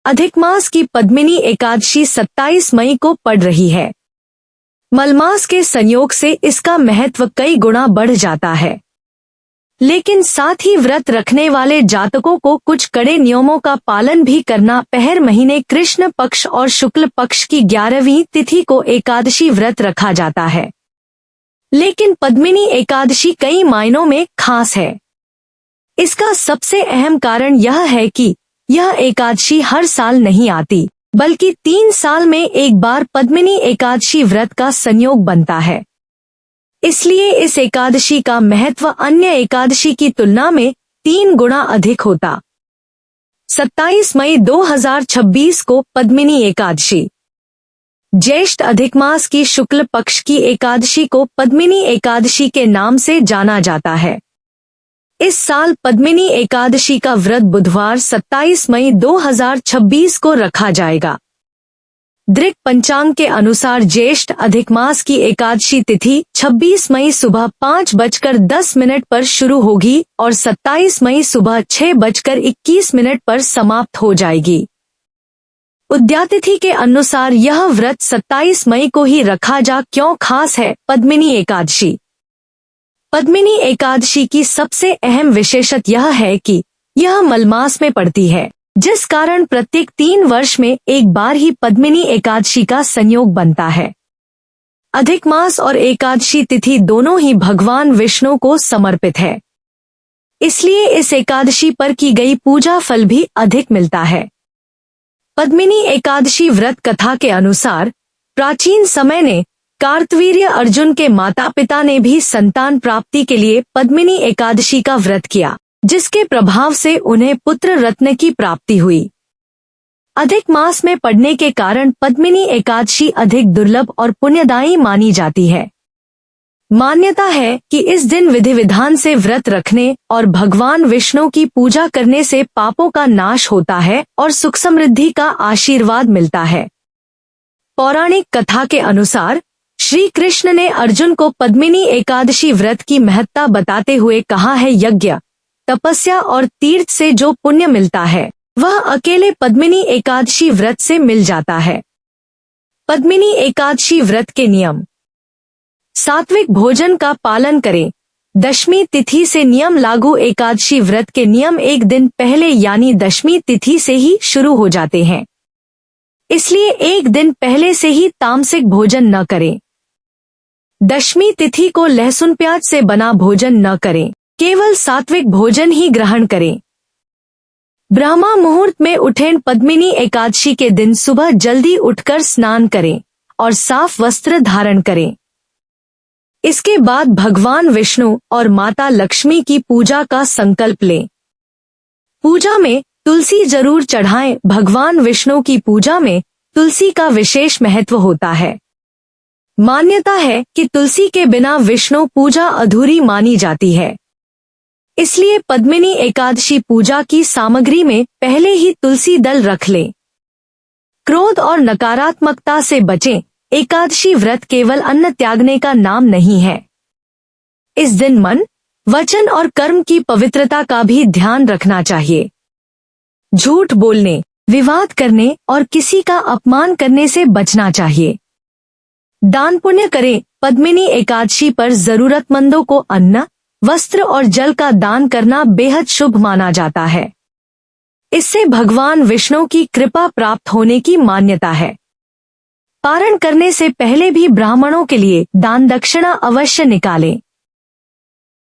अधिक मास की पद्मिनी एकादशी 27 मई को पड़ रही है। मलमास के संयोग से इसका महत्व कई गुना बढ़ जाता है, लेकिन साथ ही व्रत रखने वाले जातकों को कुछ कड़े नियमों का पालन भी करना। पहर महीने कृष्ण पक्ष और शुक्ल पक्ष की 11वीं तिथि को एकादशी व्रत रखा जाता है, लेकिन पद्मिनी एकादशी कई मायनों में खास है। इसका सबसे अहम कारण यह है कि यह एकादशी हर साल नहीं आती, बल्कि 3 साल में एक बार पद्मिनी एकादशी व्रत का संयोग बनता है। इसलिए इस एकादशी का महत्व अन्य एकादशी की तुलना में 3 गुना अधिक होता। 27 मई 2026 को पद्मिनी एकादशी, ज्येष्ठ अधिक मास की शुक्ल पक्ष की एकादशी को पद्मिनी एकादशी के नाम से जाना जाता है। इस साल पद्मिनी एकादशी का व्रत बुधवार 27 मई 2026 को रखा जाएगा। दृक पंचांग के अनुसार ज्येष्ठ अधिक मास की एकादशी तिथि 26 मई सुबह 5:10 पर शुरू होगी और 27 मई सुबह 6:21 पर समाप्त हो जाएगी। उद्यातिथि के अनुसार यह व्रत 27 मई को ही रखा जा क्यों खास है पद्मिनी एकादशी। पद्मिनी एकादशी की सबसे अहम विशेषत यह है कि यह मलमास में पड़ती है, जिस कारण प्रत्येक 3 वर्ष में एक बार ही पद्मिनी एकादशी का संयोग बनता है। अधिक मास और एकादशी तिथि दोनों ही भगवान विष्णु को समर्पित है, इसलिए इस एकादशी पर की गई पूजा फल भी अधिक मिलता है। पद्मिनी एकादशी व्रत कथा के अनुसार प्राचीन समय ने कार्तवीर्य अर्जुन के माता पिता ने भी संतान प्राप्ति के लिए पद्मिनी एकादशी का व्रत किया, जिसके प्रभाव से उन्हें पुत्र रत्न की प्राप्ति हुई। अधिक मास में पड़ने के कारण पद्मिनी एकादशी अधिक दुर्लभ और पुण्यदायी मानी जाती है। मान्यता है कि इस दिन विधि विधान से व्रत रखने और भगवान विष्णु की पूजा करने से पापों का नाश होता है और सुख समृद्धि का आशीर्वाद मिलता है। पौराणिक कथा के अनुसार श्री कृष्ण ने अर्जुन को पद्मिनी एकादशी व्रत की महत्ता बताते हुए कहा है, यज्ञ, तपस्या और तीर्थ से जो पुण्य मिलता है वह अकेले पद्मिनी एकादशी व्रत से मिल जाता है। पद्मिनी एकादशी व्रत के नियम: सात्विक भोजन का पालन करें। दशमी तिथि से नियम लागू। एकादशी व्रत के नियम एक दिन पहले यानी दशमी तिथि से ही शुरू हो जाते हैं, इसलिए एक दिन पहले से ही तामसिक भोजन न करें। दशमी तिथि को लहसुन प्याज से बना भोजन न करें, केवल सात्विक भोजन ही ग्रहण करें। ब्रह्मा मुहूर्त में उठें। पद्मिनी एकादशी के दिन सुबह जल्दी उठकर स्नान करें और साफ वस्त्र धारण करें। इसके बाद भगवान विष्णु और माता लक्ष्मी की पूजा का संकल्प लें। पूजा में तुलसी जरूर चढ़ाएं। भगवान विष्णु की पूजा में तुलसी का विशेष महत्व होता है। मान्यता है कि तुलसी के बिना विष्णु पूजा अधूरी मानी जाती है, इसलिए पद्मिनी एकादशी पूजा की सामग्री में पहले ही तुलसी दल रख लें। क्रोध और नकारात्मकता से बचें। एकादशी व्रत केवल अन्न त्यागने का नाम नहीं है। इस दिन मन, वचन और कर्म की पवित्रता का भी ध्यान रखना चाहिए। झूठ बोलने, विवाद करने और किसी का अपमान करने से बचना चाहिए। दान पुण्य करें। पद्मिनी एकादशी पर जरूरतमंदों को अन्न, वस्त्र और जल का दान करना बेहद शुभ माना जाता है। इससे भगवान विष्णु की कृपा प्राप्त होने की मान्यता है। पारण करने से पहले भी ब्राह्मणों के लिए दान दक्षिणा अवश्य निकालें।